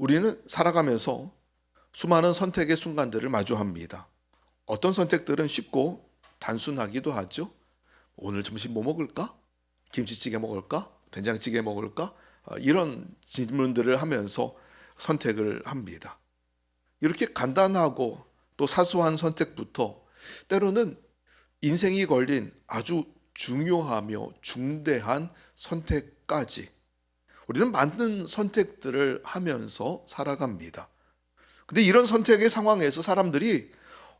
우리는 살아가면서 수많은 선택의 순간들을 마주합니다. 어떤 선택들은 쉽고 단순하기도 하죠. 오늘 점심 뭐 먹을까? 김치찌개 먹을까? 된장찌개 먹을까? 이런 질문들을 하면서 선택을 합니다. 이렇게 간단하고 또 사소한 선택부터 때로는 인생이 걸린 아주 중요하며 중대한 선택까지 우리는 많은 선택들을 하면서 살아갑니다. 근데 이런 선택의 상황에서 사람들이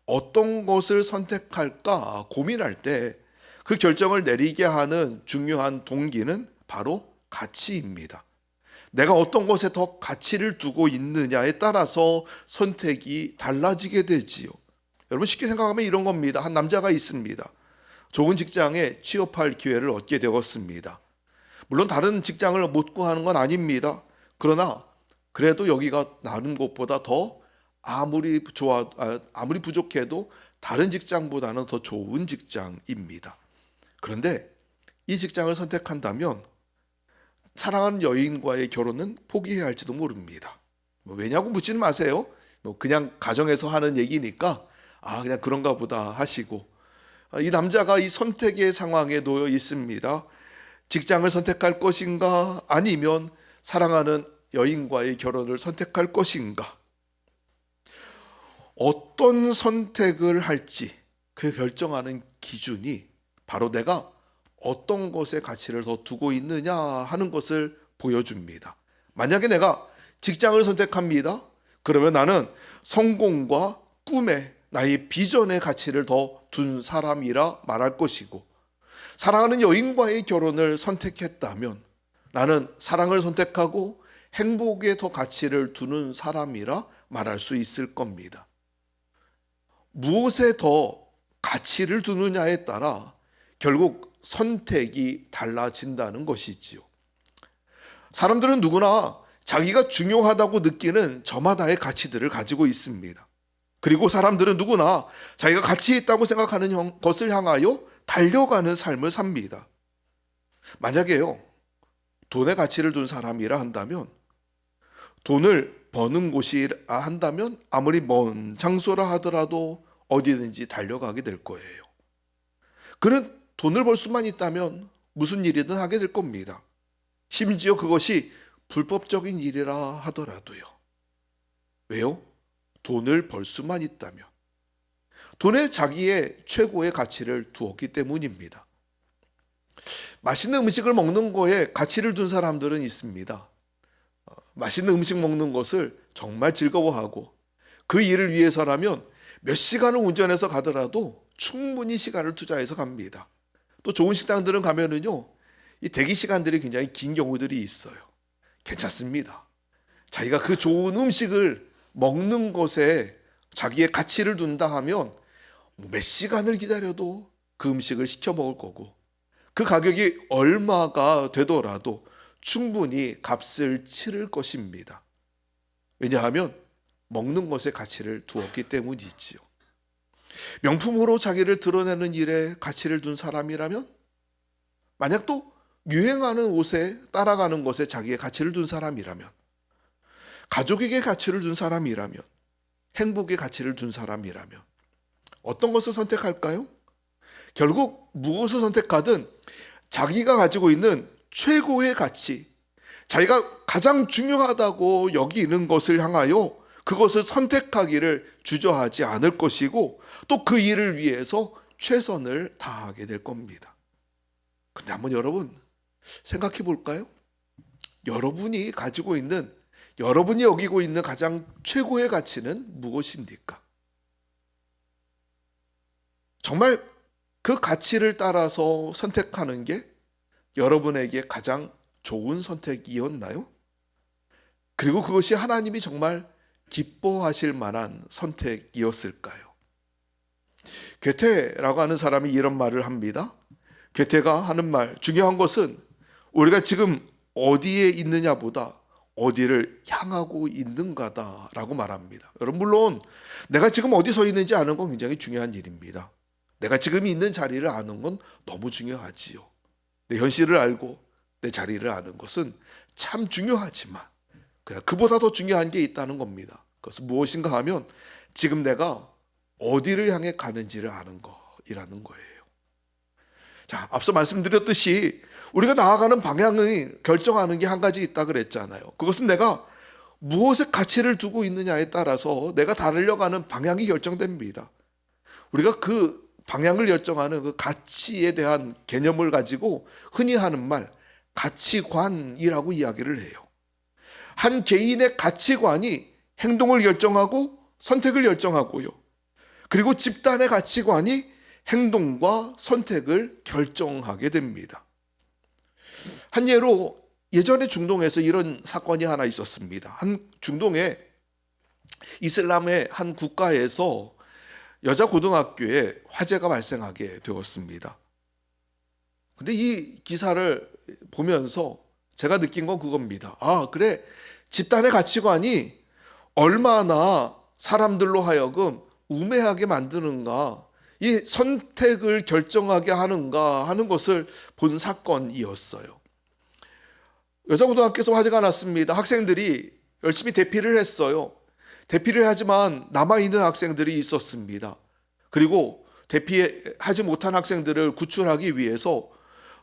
어떤 것을 선택할까 고민할 때 그 결정을 내리게 하는 중요한 동기는 바로 가치입니다. 내가 어떤 것에 더 가치를 두고 있느냐에 따라서 선택이 달라지게 되지요. 여러분 쉽게 생각하면 이런 겁니다. 한 남자가 있습니다. 좋은 직장에 취업할 기회를 얻게 되었습니다. 물론 다른 직장을 못 구하는 건 아닙니다. 그러나 그래도 여기가 다른 곳보다 더 아무리 부족해도 다른 직장보다는 더 좋은 직장입니다. 그런데 이 직장을 선택한다면 사랑하는 여인과의 결혼은 포기해야 할지도 모릅니다. 왜냐고 묻지는 마세요. 그냥 가정에서 하는 얘기니까 그냥 그런가 보다 하시고, 이 남자가 이 선택의 상황에 놓여 있습니다. 직장을 선택할 것인가 아니면 사랑하는 여인과의 결혼을 선택할 것인가. 어떤 선택을 할지 그 결정하는 기준이 바로 내가 어떤 것에 가치를 더 두고 있느냐 하는 것을 보여줍니다. 만약에 내가 직장을 선택합니다. 그러면 나는 성공과 꿈에 나의 비전의 가치를 더 둔 사람이라 말할 것이고, 사랑하는 여인과의 결혼을 선택했다면 나는 사랑을 선택하고 행복에 더 가치를 두는 사람이라 말할 수 있을 겁니다. 무엇에 더 가치를 두느냐에 따라 결국 선택이 달라진다는 것이지요. 사람들은 누구나 자기가 중요하다고 느끼는 저마다의 가치들을 가지고 있습니다. 그리고 사람들은 누구나 자기가 가치 있다고 생각하는 것을 향하여 달려가는 삶을 삽니다. 만약에요, 돈에 가치를 둔 사람이라 한다면, 돈을 버는 곳이라 한다면 아무리 먼 장소라 하더라도 어디든지 달려가게 될 거예요. 그는 돈을 벌 수만 있다면 무슨 일이든 하게 될 겁니다. 심지어 그것이 불법적인 일이라 하더라도요. 왜요? 돈을 벌 수만 있다면. 돈에 자기의 최고의 가치를 두었기 때문입니다. 맛있는 음식을 먹는 거에 가치를 둔 사람들은 있습니다. 맛있는 음식 먹는 것을 정말 즐거워하고 그 일을 위해서라면 몇 시간을 운전해서 가더라도 충분히 시간을 투자해서 갑니다. 또 좋은 식당들은 가면은요, 이 대기 시간들이 굉장히 긴 경우들이 있어요. 괜찮습니다. 자기가 그 좋은 음식을 먹는 것에 자기의 가치를 둔다 하면 몇 시간을 기다려도 그 음식을 시켜 먹을 거고, 그 가격이 얼마가 되더라도 충분히 값을 치를 것입니다. 왜냐하면 먹는 것에 가치를 두었기 때문이지요. 명품으로 자기를 드러내는 일에 가치를 둔 사람이라면, 만약 또 유행하는 옷에 따라가는 것에 자기의 가치를 둔 사람이라면, 가족에게 가치를 둔 사람이라면, 행복에 가치를 둔 사람이라면 어떤 것을 선택할까요? 결국 무엇을 선택하든 자기가 가지고 있는 최고의 가치, 자기가 가장 중요하다고 여기는 것을 향하여 그것을 선택하기를 주저하지 않을 것이고, 또 그 일을 위해서 최선을 다하게 될 겁니다. 근데 한번 여러분 생각해 볼까요? 여러분이 가지고 있는, 여러분이 여기고 있는 가장 최고의 가치는 무엇입니까? 정말 그 가치를 따라서 선택하는 게 여러분에게 가장 좋은 선택이었나요? 그리고 그것이 하나님이 정말 기뻐하실 만한 선택이었을까요? 괴테라고 하는 사람이 이런 말을 합니다. 괴테가 하는 말, 중요한 것은 우리가 지금 어디에 있느냐보다 어디를 향하고 있는가다라고 말합니다. 여러분, 물론 내가 지금 어디 서 있는지 아는 건 굉장히 중요한 일입니다. 내가 지금 있는 자리를 아는 건 너무 중요하지요. 내 현실을 알고 내 자리를 아는 것은 참 중요하지만, 그냥 그보다 더 중요한 게 있다는 겁니다. 그것은 무엇인가 하면 지금 내가 어디를 향해 가는지를 아는 거이라는 거예요. 자, 앞서 말씀드렸듯이 우리가 나아가는 방향을 결정하는 게 한 가지 있다 그랬잖아요. 그것은 내가 무엇에 가치를 두고 있느냐에 따라서 내가 달려가는 방향이 결정됩니다. 우리가 그 방향을 결정하는 그 가치에 대한 개념을 가지고 흔히 하는 말, 가치관이라고 이야기를 해요. 한 개인의 가치관이 행동을 결정하고 선택을 결정하고요. 그리고 집단의 가치관이 행동과 선택을 결정하게 됩니다. 한 예로 예전에 중동에서 이런 사건이 하나 있었습니다. 한 중동의 이슬람의 한 국가에서 여자 고등학교에 화재가 발생하게 되었습니다. 근데 이 기사를 보면서 제가 느낀 건 그겁니다. 아, 그래. 집단의 가치관이 얼마나 사람들로 하여금 우매하게 만드는가, 이 선택을 결정하게 하는가 하는 것을 본 사건이었어요. 여자고등학교에서 화재가 났습니다. 학생들이 열심히 대피를 했어요. 대피를 하지만 남아있는 학생들이 있었습니다. 그리고 대피하지 못한 학생들을 구출하기 위해서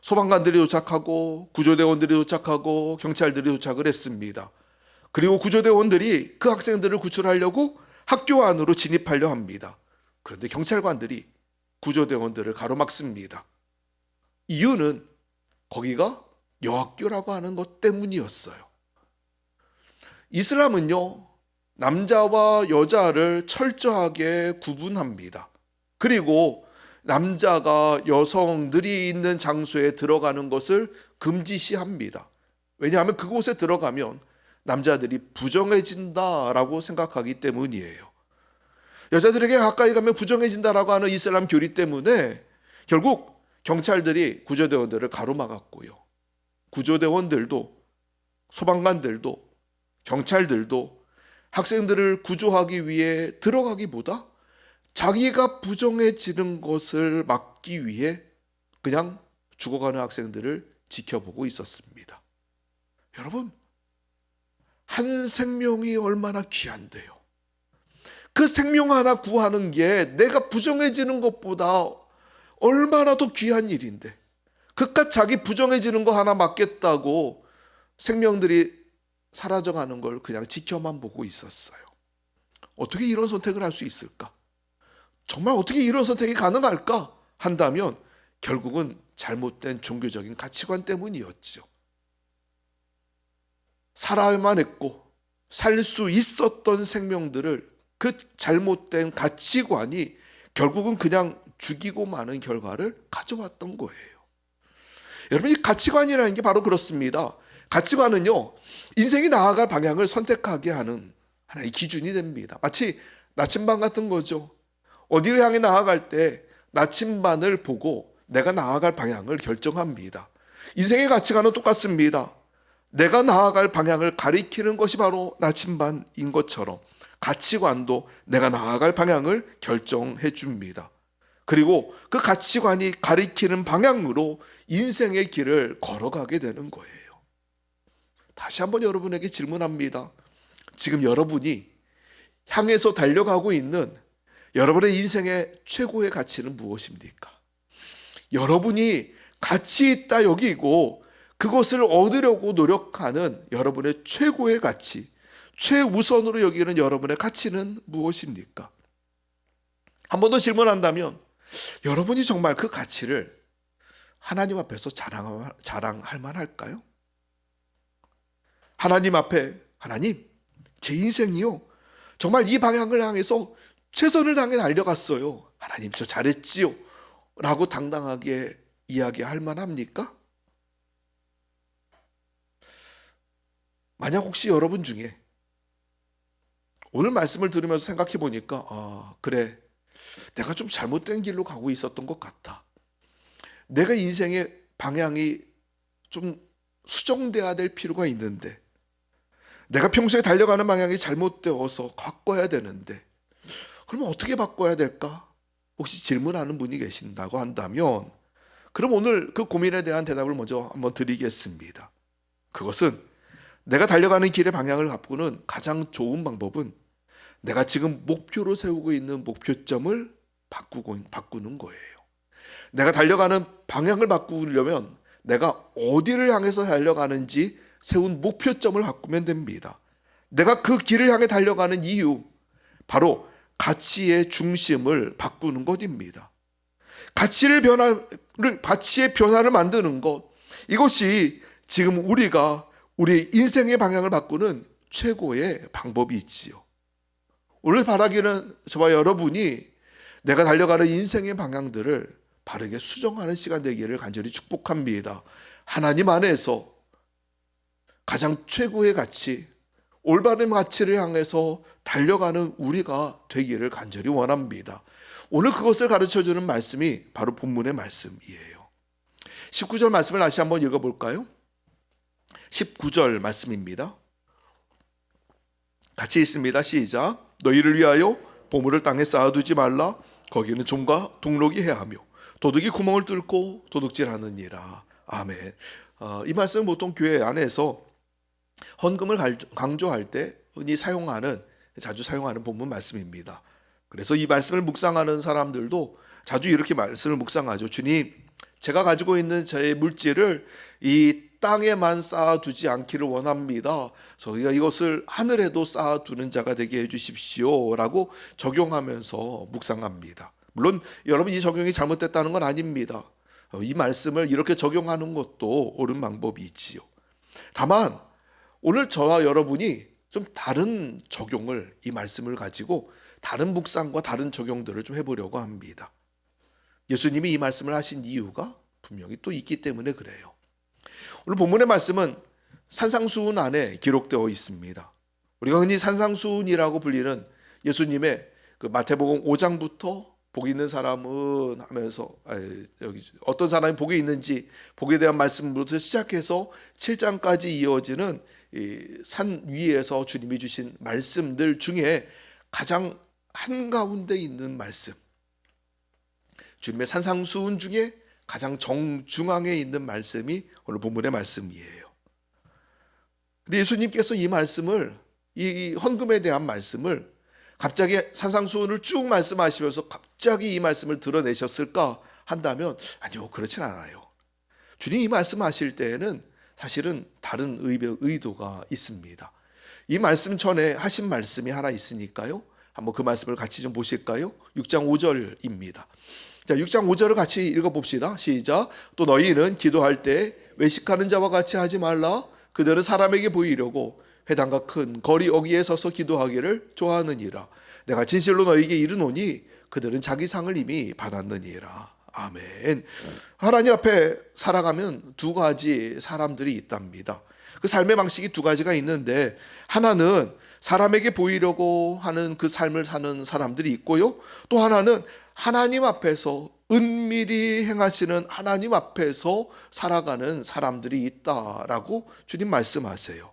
소방관들이 도착하고 구조대원들이 도착하고 경찰들이 도착을 했습니다. 그리고 구조대원들이 그 학생들을 구출하려고 학교 안으로 진입하려 합니다. 그런데 경찰관들이 구조대원들을 가로막습니다. 이유는 거기가 여학교라고 하는 것 때문이었어요. 이슬람은요, 남자와 여자를 철저하게 구분합니다. 그리고 남자가 여성들이 있는 장소에 들어가는 것을 금지시합니다. 왜냐하면 그곳에 들어가면 남자들이 부정해진다라고 생각하기 때문이에요. 여자들에게 가까이 가면 부정해진다라고 하는 이슬람 교리 때문에 결국 경찰들이 구조대원들을 가로막았고요. 구조대원들도 소방관들도 경찰들도 학생들을 구조하기 위해 들어가기보다 자기가 부정해지는 것을 막기 위해 그냥 죽어가는 학생들을 지켜보고 있었습니다. 여러분, 한 생명이 얼마나 귀한데요. 그 생명 하나 구하는 게 내가 부정해지는 것보다 얼마나 더 귀한 일인데, 그깟 자기 부정해지는 거 하나 막겠다고 생명들이 사라져가는 걸 그냥 지켜만 보고 있었어요. 어떻게 이런 선택을 할 수 있을까? 정말 어떻게 이런 선택이 가능할까? 한다면 결국은 잘못된 종교적인 가치관 때문이었죠. 살아야만 했고 살 수 있었던 생명들을 그 잘못된 가치관이 결국은 그냥 죽이고 마는 결과를 가져왔던 거예요. 여러분, 이 가치관이라는 게 바로 그렇습니다. 가치관은요, 인생이 나아갈 방향을 선택하게 하는 하나의 기준이 됩니다. 마치 나침반 같은 거죠. 어디를 향해 나아갈 때 나침반을 보고 내가 나아갈 방향을 결정합니다. 인생의 가치관은 똑같습니다. 내가 나아갈 방향을 가리키는 것이 바로 나침반인 것처럼 가치관도 내가 나아갈 방향을 결정해 줍니다. 그리고 그 가치관이 가리키는 방향으로 인생의 길을 걸어가게 되는 거예요. 다시 한번 여러분에게 질문합니다. 지금 여러분이 향해서 달려가고 있는 여러분의 인생의 최고의 가치는 무엇입니까? 여러분이 가치 있다 여기고 그것을 얻으려고 노력하는 여러분의 최고의 가치, 최우선으로 여기는 여러분의 가치는 무엇입니까? 한 번 더 질문한다면 여러분이 정말 그 가치를 하나님 앞에서 자랑할 만할까요? 하나님 앞에, 하나님, 제 인생이요, 정말 이 방향을 향해서 최선을 다해 달려갔어요. 하나님, 저 잘했지요 라고 당당하게 이야기할 만합니까? 만약 혹시 여러분 중에 오늘 말씀을 들으면서 생각해 보니까 그래, 내가 좀 잘못된 길로 가고 있었던 것 같아. 내가 인생의 방향이 좀 수정돼야 될 필요가 있는데, 내가 평소에 달려가는 방향이 잘못되어서 바꿔야 되는데, 그러면 어떻게 바꿔야 될까? 혹시 질문하는 분이 계신다고 한다면, 그럼 오늘 그 고민에 대한 대답을 먼저 한번 드리겠습니다. 그것은 내가 달려가는 길의 방향을 바꾸는 가장 좋은 방법은 내가 지금 목표로 세우고 있는 목표점을 바꾸는 거예요. 내가 달려가는 방향을 바꾸려면 내가 어디를 향해서 달려가는지 세운 목표점을 바꾸면 됩니다. 내가 그 길을 향해 달려가는 이유, 바로 가치의 중심을 바꾸는 것입니다. 가치의 변화를 만드는 것, 이것이 지금 우리가 우리의 인생의 방향을 바꾸는 최고의 방법이 있지요. 오늘 바라기는 저와 여러분이 내가 달려가는 인생의 방향들을 바르게 수정하는 시간 되기를 간절히 축복합니다. 하나님 안에서 가장 최고의 가치, 올바른 가치를 향해서 달려가는 우리가 되기를 간절히 원합니다. 오늘 그것을 가르쳐주는 말씀이 바로 본문의 말씀이에요. 19절 말씀을 다시 한번 읽어볼까요? 19절 말씀입니다. 같이 읽습니다. 시작. 너희를 위하여 보물을 땅에 쌓아두지 말라. 거기는 종과 동록이 해하며 도둑이 구멍을 뚫고 도둑질하느니라. 아멘. 이 말씀은 보통 교회 안에서 헌금을 강조할 때 흔히 자주 사용하는 본문 말씀입니다. 그래서 이 말씀을 묵상하는 사람들도 자주 이렇게 말씀을 묵상하죠. 주님, 제가 가지고 있는 저의 물질을 이 땅에만 쌓아두지 않기를 원합니다. 저희가 이것을 하늘에도 쌓아두는 자가 되게 해주십시오 라고 적용하면서 묵상합니다. 물론 여러분, 이 적용이 잘못됐다는 건 아닙니다. 이 말씀을 이렇게 적용하는 것도 옳은 방법이 있지요. 다만 오늘 저와 여러분이 좀 다른 적용을, 이 말씀을 가지고 다른 묵상과 다른 적용들을 좀 해보려고 합니다. 예수님이 이 말씀을 하신 이유가 분명히 또 있기 때문에 그래요. 오늘 본문의 말씀은 산상수훈 안에 기록되어 있습니다. 우리가 흔히 산상수훈이라고 불리는 예수님의 그 마태복음 5장부터 복 있는 사람은 하면서 여기 어떤 사람이 복이 있는지 복에 대한 말씀부터 시작해서 7장까지 이어지는 이 산 위에서 주님이 주신 말씀들 중에 가장 한가운데 있는 말씀, 주님의 산상수훈 중에 가장 정중앙에 있는 말씀이 오늘 본문의 말씀이에요. 근데 예수님께서 이 말씀을, 이 헌금에 대한 말씀을 갑자기 산상수훈을 쭉 말씀하시면서 갑자기 이 말씀을 드러내셨을까 한다면 아니요, 그렇진 않아요. 주님이 이 말씀하실 때에는 사실은 다른 의도가 있습니다. 이 말씀 전에 하신 말씀이 하나 있으니까요. 한번 그 말씀을 같이 좀 보실까요? 6장 5절입니다. 자, 6장 5절을 같이 읽어봅시다. 시작. 또 너희는 기도할 때 외식하는 자와 같이 하지 말라. 그들은 사람에게 보이려고 회당과 큰 거리 어귀에 서서 기도하기를 좋아하느니라. 내가 진실로 너희에게 이르노니 그들은 자기 상을 이미 받았느니라. 아멘. 하나님 앞에 살아가면 두 가지 사람들이 있답니다. 그 삶의 방식이 두 가지가 있는데, 하나는 사람에게 보이려고 하는 그 삶을 사는 사람들이 있고요, 또 하나는 하나님 앞에서 은밀히 행하시는 하나님 앞에서 살아가는 사람들이 있다라고 주님 말씀하세요.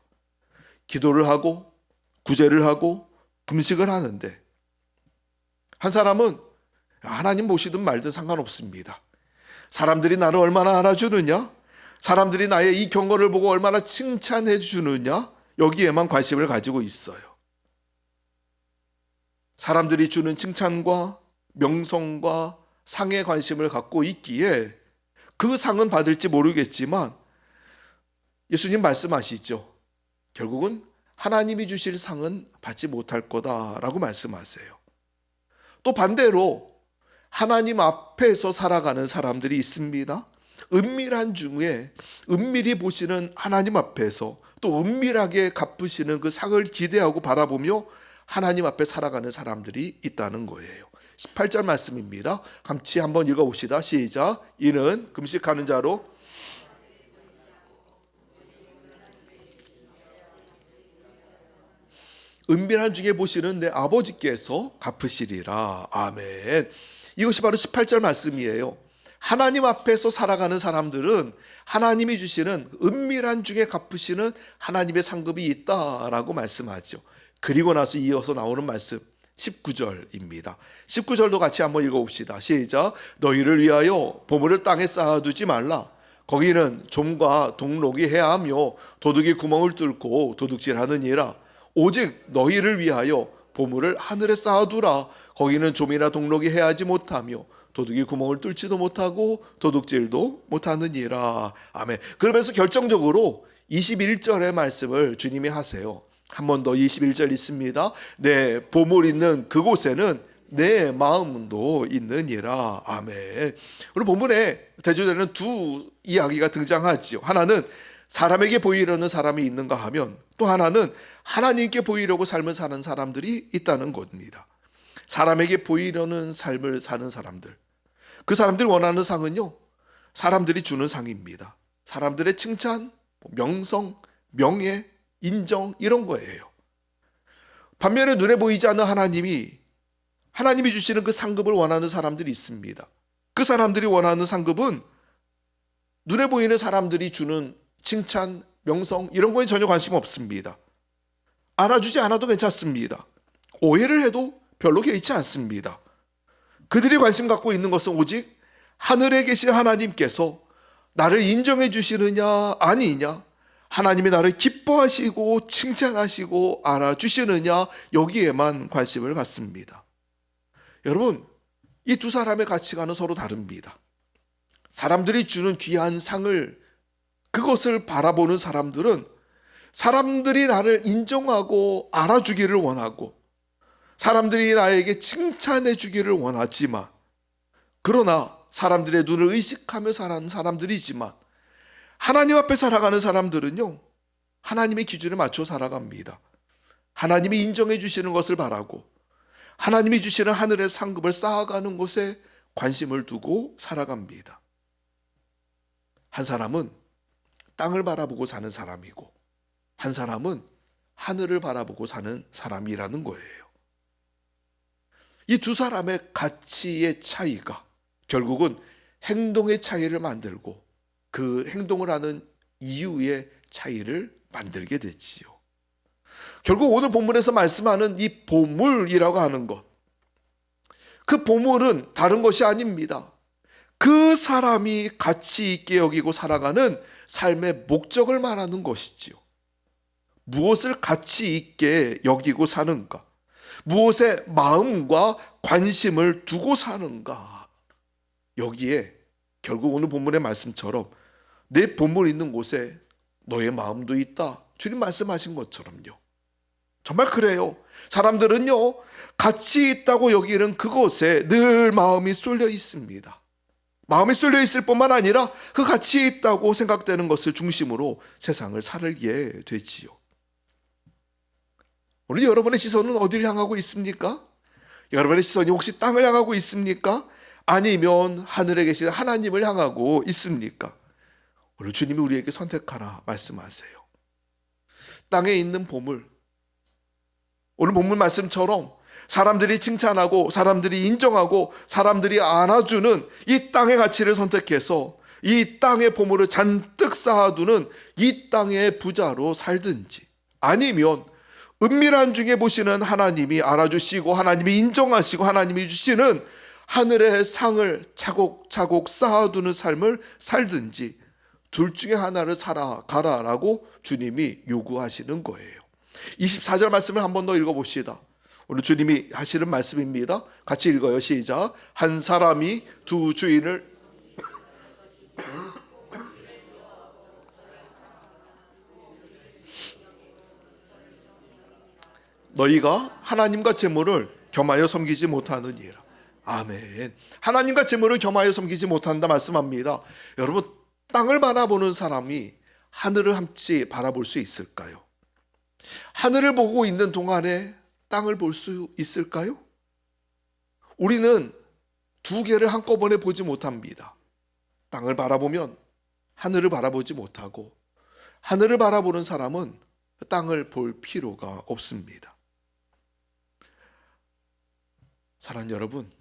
기도를 하고 구제를 하고 금식을 하는데 한 사람은 하나님 보시든 말든 상관없습니다. 사람들이 나를 얼마나 알아주느냐, 사람들이 나의 이 경건을 보고 얼마나 칭찬해 주느냐, 여기에만 관심을 가지고 있어요. 사람들이 주는 칭찬과 명성과 상에 관심을 갖고 있기에 그 상은 받을지 모르겠지만 예수님 말씀하시죠. 결국은 하나님이 주실 상은 받지 못할 거다라고 말씀하세요. 또 반대로 하나님 앞에서 살아가는 사람들이 있습니다. 은밀한 중에 은밀히 보시는 하나님 앞에서 또 은밀하게 갚으시는 그 상을 기대하고 바라보며 하나님 앞에 살아가는 사람들이 있다는 거예요. 18절 말씀입니다. 같이 한번 읽어봅시다. 시작. 이는 금식하는 자로 은밀한 중에 보시는 내 아버지께서 갚으시리라. 아멘. 이것이 바로 18절 말씀이에요. 하나님 앞에서 살아가는 사람들은 하나님이 주시는 은밀한 중에 갚으시는 하나님의 상급이 있다라고 말씀하죠. 그리고 나서 이어서 나오는 말씀 19절입니다. 19절도 같이 한번 읽어봅시다. 시작. 너희를 위하여 보물을 땅에 쌓아두지 말라. 거기는 좀과 동록이 해하며 도둑이 구멍을 뚫고 도둑질하느니라. 오직 너희를 위하여 보물을 하늘에 쌓아두라. 거기는 좀이나 동록이 해하지 못하며 도둑이 구멍을 뚫지도 못하고 도둑질도 못하느니라. 아멘. 그러면서 결정적으로 21절의 말씀을 주님이 하세요. 한 번 더 21절 있습니다. 내 보물 있는 그곳에는 내 마음도 있느니라. 아멘. 오늘 본문에 대조되는 두 이야기가 등장하지요. 하나는 사람에게 보이려는 사람이 있는가 하면, 또 하나는 하나님께 보이려고 삶을 사는 사람들이 있다는 겁니다. 사람에게 보이려는 삶을 사는 사람들, 그 사람들이 원하는 상은요, 사람들이 주는 상입니다. 사람들의 칭찬, 명성, 명예, 인정, 이런 거예요. 반면에 눈에 보이지 않는 하나님이 주시는 그 상급을 원하는 사람들이 있습니다. 그 사람들이 원하는 상급은 눈에 보이는 사람들이 주는 칭찬, 명성, 이런 거에 전혀 관심 없습니다. 안아주지 않아도 괜찮습니다. 오해를 해도 별로 개의치 않습니다. 그들이 관심 갖고 있는 것은 오직 하늘에 계신 하나님께서 나를 인정해 주시느냐 아니냐, 하나님이 나를 기뻐하시고 칭찬하시고 알아주시느냐, 여기에만 관심을 갖습니다. 여러분, 이 두 사람의 가치관은 서로 다릅니다. 사람들이 주는 귀한 상을, 그것을 바라보는 사람들은 사람들이 나를 인정하고 알아주기를 원하고 사람들이 나에게 칭찬해 주기를 원하지만, 그러나 사람들의 눈을 의식하며 살아가는 사람들이지만, 하나님 앞에 살아가는 사람들은요, 하나님의 기준에 맞춰 살아갑니다. 하나님이 인정해 주시는 것을 바라고 하나님이 주시는 하늘의 상급을 쌓아가는 곳에 관심을 두고 살아갑니다. 한 사람은 땅을 바라보고 사는 사람이고 한 사람은 하늘을 바라보고 사는 사람이라는 거예요. 이 두 사람의 가치의 차이가 결국은 행동의 차이를 만들고 그 행동을 하는 이유의 차이를 만들게 되지요. 결국 오늘 본문에서 말씀하는 이 보물이라고 하는 것, 그 보물은 다른 것이 아닙니다. 그 사람이 가치 있게 여기고 살아가는 삶의 목적을 말하는 것이지요. 무엇을 가치 있게 여기고 사는가, 무엇에 마음과 관심을 두고 사는가, 여기에 결국 오늘 본문의 말씀처럼 내 보물 있는 곳에 너의 마음도 있다, 주님 말씀하신 것처럼요. 정말 그래요. 사람들은요, 가치 있다고 여기는 그곳에 늘 마음이 쏠려 있습니다. 마음이 쏠려 있을 뿐만 아니라 그 가치 있다고 생각되는 것을 중심으로 세상을 살게 되지요. 오늘 여러분의 시선은 어디를 향하고 있습니까? 여러분의 시선이 혹시 땅을 향하고 있습니까? 아니면 하늘에 계신 하나님을 향하고 있습니까? 오늘 주님이 우리에게 선택하라 말씀하세요. 땅에 있는 보물, 오늘 본문 말씀처럼 사람들이 칭찬하고 사람들이 인정하고 사람들이 안아주는 이 땅의 가치를 선택해서 이 땅의 보물을 잔뜩 쌓아두는 이 땅의 부자로 살든지, 아니면 은밀한 중에 보시는 하나님이 알아주시고 하나님이 인정하시고 하나님이 주시는 하늘의 상을 차곡차곡 쌓아두는 삶을 살든지, 둘 중에 하나를 살아가라라고 주님이 요구하시는 거예요. 24절 말씀을 한 번 더 읽어봅시다. 오늘 주님이 하시는 말씀입니다. 같이 읽어요. 시작. 한 사람이 두 주인을 너희가 하나님과 재물을 겸하여 섬기지 못하느니라. 아멘. 하나님과 재물을 겸하여 섬기지 못한다 말씀합니다. 여러분, 땅을 바라보는 사람이 하늘을 함께 바라볼 수 있을까요? 하늘을 보고 있는 동안에 땅을 볼 수 있을까요? 우리는 두 개를 한꺼번에 보지 못합니다. 땅을 바라보면 하늘을 바라보지 못하고, 하늘을 바라보는 사람은 땅을 볼 필요가 없습니다. 사랑하는 여러분,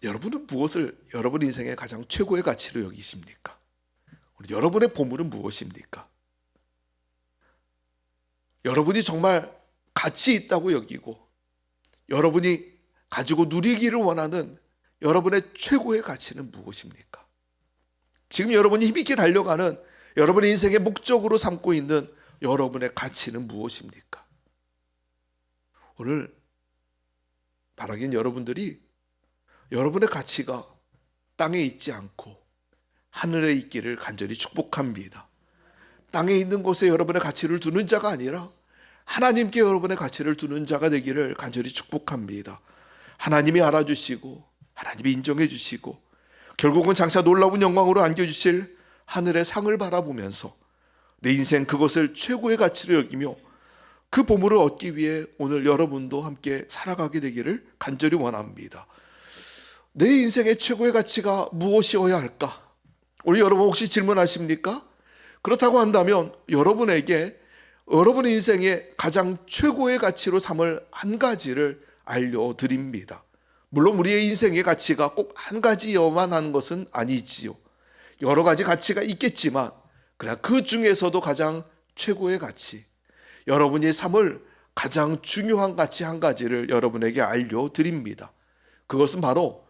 여러분은 무엇을 여러분 인생의 가장 최고의 가치로 여기십니까? 여러분의 보물은 무엇입니까? 여러분이 정말 가치 있다고 여기고 여러분이 가지고 누리기를 원하는 여러분의 최고의 가치는 무엇입니까? 지금 여러분이 힘있게 달려가는 여러분의 인생의 목적으로 삼고 있는 여러분의 가치는 무엇입니까? 오늘 바라긴 여러분들이 여러분의 가치가 땅에 있지 않고 하늘에 있기를 간절히 축복합니다. 땅에 있는 곳에 여러분의 가치를 두는 자가 아니라 하나님께 여러분의 가치를 두는 자가 되기를 간절히 축복합니다. 하나님이 알아주시고 하나님이 인정해 주시고 결국은 장차 놀라운 영광으로 안겨주실 하늘의 상을 바라보면서 내 인생 그것을 최고의 가치로 여기며 그 보물을 얻기 위해 오늘 여러분도 함께 살아가게 되기를 간절히 원합니다. 내 인생의 최고의 가치가 무엇이어야 할까? 우리 여러분 혹시 질문하십니까? 그렇다고 한다면 여러분에게 여러분의 인생의 가장 최고의 가치로 삼을 한 가지를 알려드립니다. 물론 우리의 인생의 가치가 꼭 한 가지여만 하는 것은 아니지요. 여러 가지 가치가 있겠지만 그러나 그 중에서도 가장 최고의 가치, 여러분이 삼을 가장 중요한 가치 한 가지를 여러분에게 알려드립니다. 그것은 바로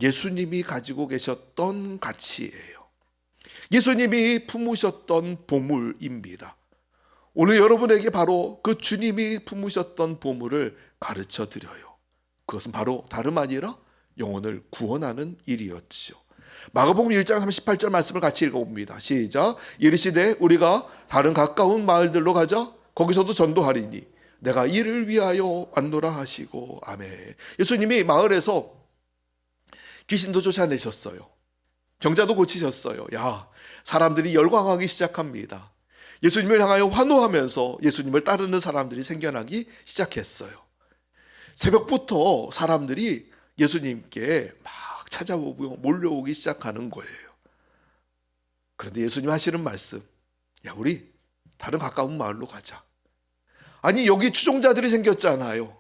예수님이 가지고 계셨던 가치예요. 예수님이 품으셨던 보물입니다. 오늘 여러분에게 바로 그 주님이 품으셨던 보물을 가르쳐 드려요. 그것은 바로 다름 아니라 영혼을 구원하는 일이었지요. 마가복음 1장 38절 말씀을 같이 읽어봅니다. 시작. 이르시되 우리가 다른 가까운 마을들로 가자. 거기서도 전도하리니 내가 이를 위하여 왔노라 하시고. 아멘. 예수님이 마을에서 귀신도 쫓아내셨어요. 병자도 고치셨어요. 사람들이 열광하기 시작합니다. 예수님을 향하여 환호하면서 예수님을 따르는 사람들이 생겨나기 시작했어요. 새벽부터 사람들이 예수님께 막 찾아오고 몰려오기 시작하는 거예요. 그런데 예수님 하시는 말씀, 우리 다른 가까운 마을로 가자. 아니 여기 추종자들이 생겼잖아요.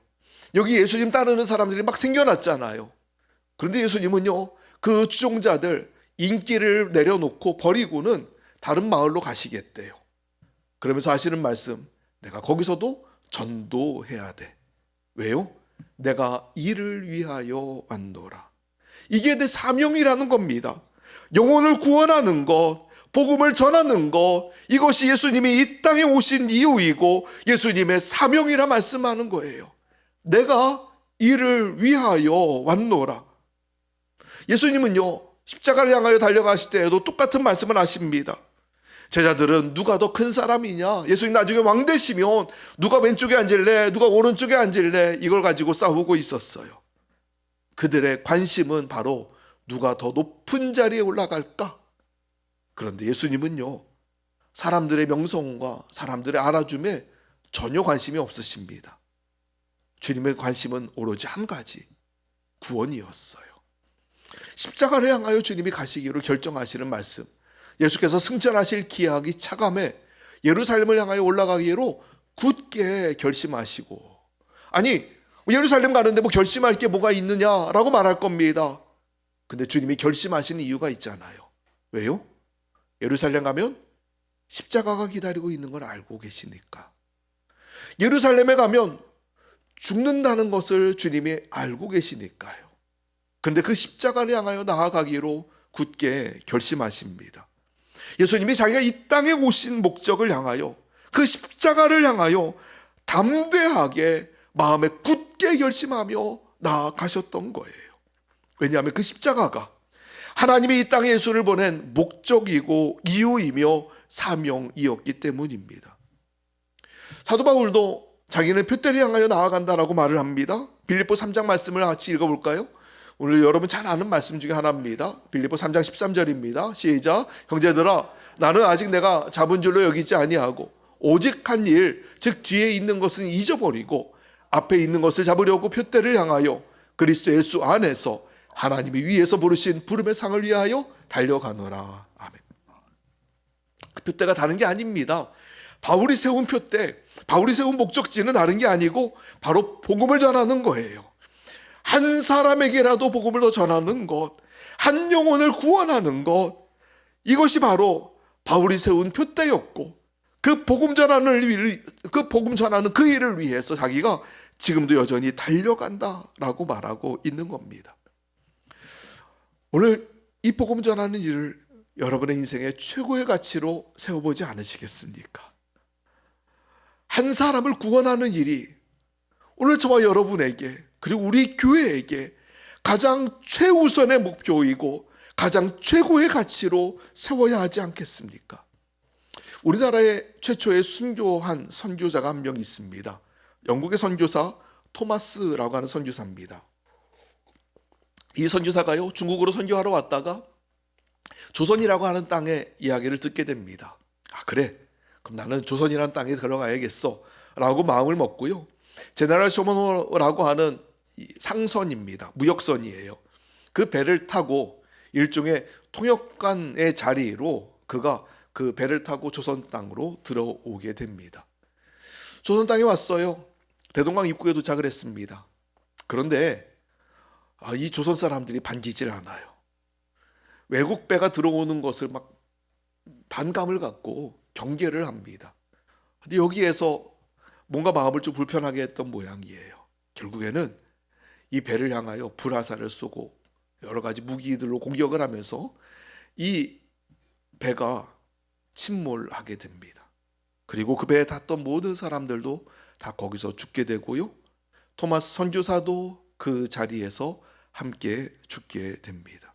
여기 예수님 따르는 사람들이 막 생겨났잖아요. 그런데 예수님은요, 그 추종자들 인기를 내려놓고 버리고는 다른 마을로 가시겠대요. 그러면서 하시는 말씀, 내가 거기서도 전도해야 돼. 왜요? 내가 이를 위하여 왔노라. 이게 내 사명이라는 겁니다. 영혼을 구원하는 것, 복음을 전하는 것, 이것이 예수님이 이 땅에 오신 이유이고 예수님의 사명이라 말씀하는 거예요. 내가 이를 위하여 왔노라. 예수님은요, 십자가를 향하여 달려가실 때에도 똑같은 말씀을 하십니다. 제자들은 누가 더 큰 사람이냐? 예수님 나중에 왕 되시면 누가 왼쪽에 앉을래? 누가 오른쪽에 앉을래? 이걸 가지고 싸우고 있었어요. 그들의 관심은 바로 누가 더 높은 자리에 올라갈까? 그런데 예수님은요, 사람들의 명성과 사람들의 알아줌에 전혀 관심이 없으십니다. 주님의 관심은 오로지 한 가지, 구원이었어요. 십자가를 향하여 주님이 가시기로 결정하시는 말씀, 예수께서 승천하실 기약이 차감해 예루살렘을 향하여 올라가기로 굳게 결심하시고, 아니 예루살렘 가는데 뭐 결심할 게 뭐가 있느냐라고 말할 겁니다. 근데 주님이 결심하시는 이유가 있잖아요. 왜요? 예루살렘 가면 십자가가 기다리고 있는 걸 알고 계시니까. 예루살렘에 가면 죽는다는 것을 주님이 알고 계시니까요. 근데 그 십자가를 향하여 나아가기로 굳게 결심하십니다. 예수님이 자기가 이 땅에 오신 목적을 향하여, 그 십자가를 향하여 담대하게 마음에 굳게 결심하며 나아가셨던 거예요. 왜냐하면 그 십자가가 하나님이 이 땅에 예수를 보낸 목적이고 이유이며 사명이었기 때문입니다. 사도 바울도 자기는 표대를 향하여 나아간다라고 말을 합니다. 빌립보 3장 말씀을 같이 읽어볼까요? 오늘 여러분 잘 아는 말씀 중에 하나입니다. 빌립보 3장 13절입니다. 시작. 형제들아, 나는 아직 내가 잡은 줄로 여기지 아니하고 오직 한 일, 즉 뒤에 있는 것은 잊어버리고 앞에 있는 것을 잡으려고 표대를 향하여 그리스도 예수 안에서 하나님이 위에서 부르신 부름의 상을 위하여 달려가노라. 아멘. 그 표대가 다른 게 아닙니다. 바울이 세운 표대, 바울이 세운 목적지는 다른 게 아니고 바로 복음을 전하는 거예요. 한 사람에게라도 복음을 더 전하는 것, 한 영혼을 구원하는 것, 이것이 바로 바울이 세운 표대였고, 그 복음 전하는 그 일을 위해서 자기가 지금도 여전히 달려간다라고 말하고 있는 겁니다. 오늘 이 복음 전하는 일을 여러분의 인생의 최고의 가치로 세워보지 않으시겠습니까? 한 사람을 구원하는 일이 오늘 저와 여러분에게, 그리고 우리 교회에게 가장 최우선의 목표이고 가장 최고의 가치로 세워야 하지 않겠습니까? 우리나라의 최초의 순교한 선교자가 한 명 있습니다. 영국의 선교사 토마스라고 하는 선교사입니다. 이 선교사가요, 중국으로 선교하러 왔다가 조선이라고 하는 땅의 이야기를 듣게 됩니다. 아, 그래, 그럼 나는 조선이라는 땅에 들어가야겠어 라고 마음을 먹고요, 제네럴 쇼먼호라고 하는 상선입니다. 무역선이에요. 그 배를 타고 일종의 통역관의 자리로 그가 그 배를 타고 조선 땅으로 들어오게 됩니다. 조선 땅에 왔어요. 대동강 입구에 도착을 했습니다. 그런데 이 조선 사람들이 반기질 않아요. 외국 배가 들어오는 것을 막 반감을 갖고 경계를 합니다. 근데 여기에서 뭔가 마음을 좀 불편하게 했던 모양이에요. 결국에는 이 배를 향하여 불화살을 쏘고 여러 가지 무기들로 공격을 하면서 이 배가 침몰하게 됩니다. 그리고 그 배에 탔던 모든 사람들도 다 거기서 죽게 되고요, 토마스 선교사도 그 자리에서 함께 죽게 됩니다.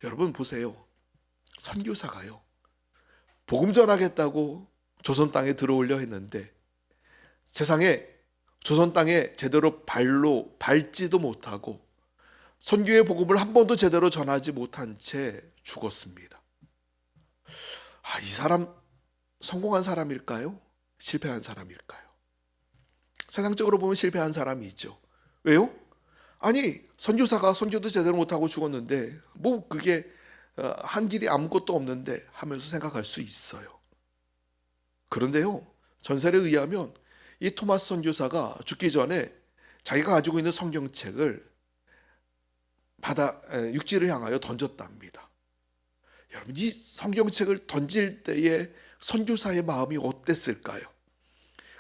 여러분 보세요. 선교사가요, 복음 전하겠다고 조선 땅에 들어오려 했는데 세상에 조선 땅에 제대로 발로 밟지도 못하고 선교의 복음을 한 번도 제대로 전하지 못한 채 죽었습니다. 이 사람 성공한 사람일까요? 실패한 사람일까요? 세상적으로 보면 실패한 사람이죠. 왜요? 아니, 선교사가 선교도 제대로 못하고 죽었는데 뭐 그게 한 길이 아무것도 없는데 하면서 생각할 수 있어요. 그런데요, 전설에 의하면 이 토마스 선교사가 죽기 전에 자기가 가지고 있는 성경책을 육지를 향하여 던졌답니다. 여러분, 이 성경책을 던질 때에 선교사의 마음이 어땠을까요?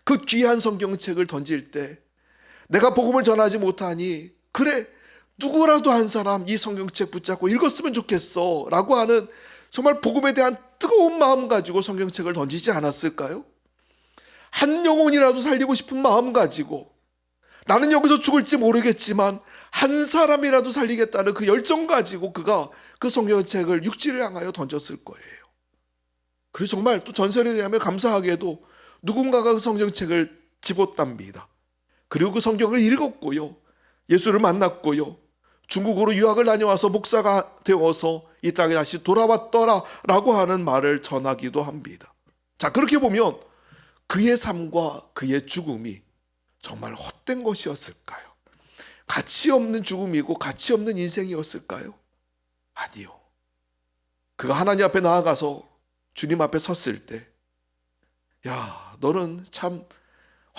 그 귀한 성경책을 던질 때 내가 복음을 전하지 못하니 그래, 누구라도 한 사람 이 성경책 붙잡고 읽었으면 좋겠어 라고 하는 정말 복음에 대한 뜨거운 마음 가지고 성경책을 던지지 않았을까요? 한 영혼이라도 살리고 싶은 마음 가지고, 나는 여기서 죽을지 모르겠지만 한 사람이라도 살리겠다는 그 열정 가지고 그가 그 성경책을 육지를 향하여 던졌을 거예요. 그리고 정말 또 전설에 의하면 감사하게도 누군가가 그 성경책을 집었답니다. 그리고 그 성경을 읽었고요, 예수를 만났고요, 중국으로 유학을 다녀와서 목사가 되어서 이 땅에 다시 돌아왔더라 라고 하는 말을 전하기도 합니다. 자, 그렇게 보면 그의 삶과 그의 죽음이 정말 헛된 것이었을까요? 가치 없는 죽음이고 가치 없는 인생이었을까요? 아니요. 그가 하나님 앞에 나아가서 주님 앞에 섰을 때, 야, 너는 참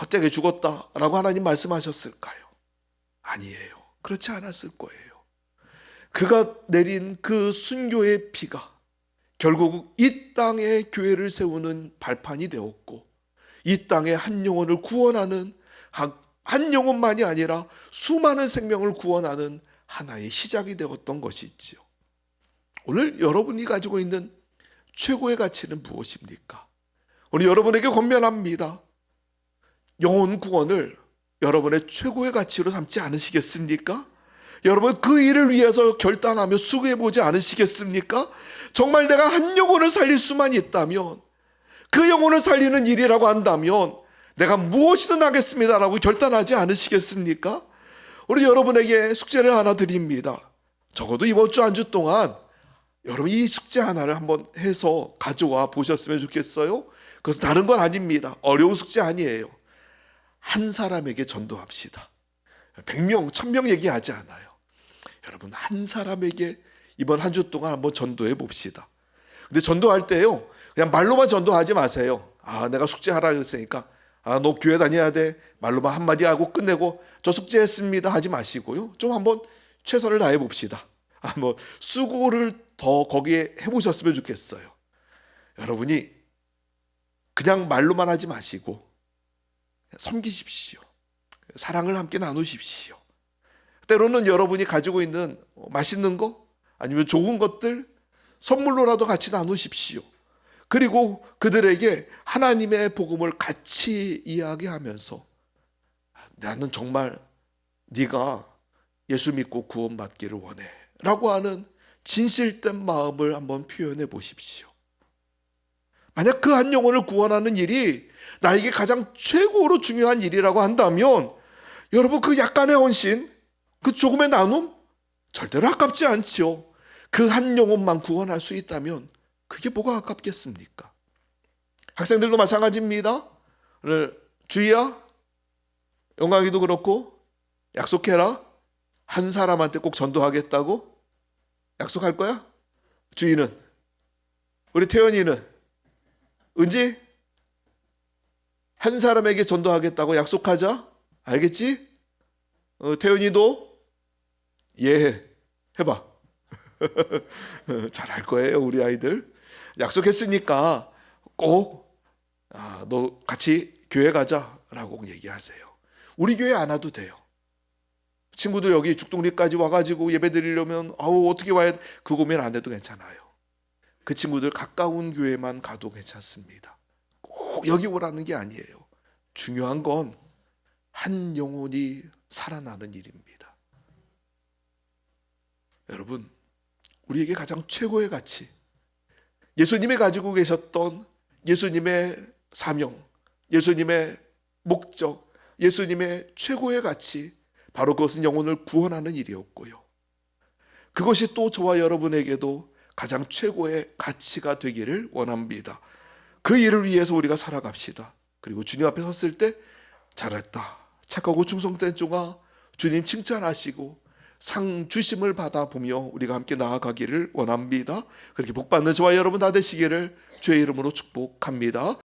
헛되게 죽었다 라고 하나님 말씀하셨을까요? 아니에요. 그렇지 않았을 거예요. 그가 내린 그 순교의 피가 결국 이 땅에 교회를 세우는 발판이 되었고, 이 땅에 한 영혼을 구원하는, 한 영혼만이 아니라 수많은 생명을 구원하는 하나의 시작이 되었던 것이지요. 오늘 여러분이 가지고 있는 최고의 가치는 무엇입니까? 오늘 여러분에게 권면합니다. 영혼 구원을 여러분의 최고의 가치로 삼지 않으시겠습니까? 여러분, 그 일을 위해서 결단하며 수고해보지 않으시겠습니까? 정말 내가 한 영혼을 살릴 수만 있다면, 그 영혼을 살리는 일이라고 한다면 내가 무엇이든 하겠습니다라고 결단하지 않으시겠습니까? 우리 여러분에게 숙제를 하나 드립니다. 적어도 이번 주 한 주 동안 여러분 이 숙제 하나를 한번 해서 가져와 보셨으면 좋겠어요. 그것은 다른 건 아닙니다. 어려운 숙제 아니에요. 한 사람에게 전도합시다. 100명, 1000명 얘기하지 않아요. 여러분, 한 사람에게 이번 한 주 동안 한번 전도해 봅시다. 근데 전도할 때요, 그냥 말로만 전도하지 마세요. 내가 숙제하라 그랬으니까 너 교회 다녀야 돼, 말로만 한마디 하고 끝내고 저 숙제했습니다 하지 마시고요, 좀 한번 최선을 다해 봅시다. 수고를 더 거기에 해보셨으면 좋겠어요. 여러분이 그냥 말로만 하지 마시고 섬기십시오. 사랑을 함께 나누십시오. 때로는 여러분이 가지고 있는 맛있는 거, 아니면 좋은 것들, 선물로라도 같이 나누십시오. 그리고 그들에게 하나님의 복음을 같이 이야기하면서 나는 정말 네가 예수 믿고 구원받기를 원해 라고 하는 진실된 마음을 한번 표현해 보십시오. 만약 그 한 영혼을 구원하는 일이 나에게 가장 최고로 중요한 일이라고 한다면 여러분, 그 약간의 헌신, 그 조금의 나눔 절대로 아깝지 않지요. 그 한 영혼만 구원할 수 있다면 그게 뭐가 아깝겠습니까? 학생들도 마찬가지입니다. 오늘 주희야, 영광이도 그렇고 약속해라. 한 사람한테 꼭 전도하겠다고 약속할 거야? 주희는? 우리 태연이는? 은지? 한 사람에게 전도하겠다고 약속하자. 알겠지? 태연이도? 예, 해봐. 잘할 거예요, 우리 아이들. 약속했으니까 꼭 너 같이 교회 가자라고 얘기하세요. 우리 교회 안 와도 돼요. 친구들 여기 죽동리까지 와가지고 예배 드리려면 어떻게 와야 돼? 그 고민 안 해도 괜찮아요. 그 친구들 가까운 교회만 가도 괜찮습니다. 꼭 여기 오라는 게 아니에요. 중요한 건 한 영혼이 살아나는 일입니다. 여러분, 우리에게 가장 최고의 가치, 예수님이 가지고 계셨던 예수님의 사명, 예수님의 목적, 예수님의 최고의 가치, 바로 그것은 영혼을 구원하는 일이었고요. 그것이 또 저와 여러분에게도 가장 최고의 가치가 되기를 원합니다. 그 일을 위해서 우리가 살아갑시다. 그리고 주님 앞에 섰을 때 잘했다, 착하고 충성된 종아, 주님 칭찬하시고 상 주심을 받아보며 우리가 함께 나아가기를 원합니다. 그렇게 복받는 저와 여러분 다 되시기를 주의 이름으로 축복합니다.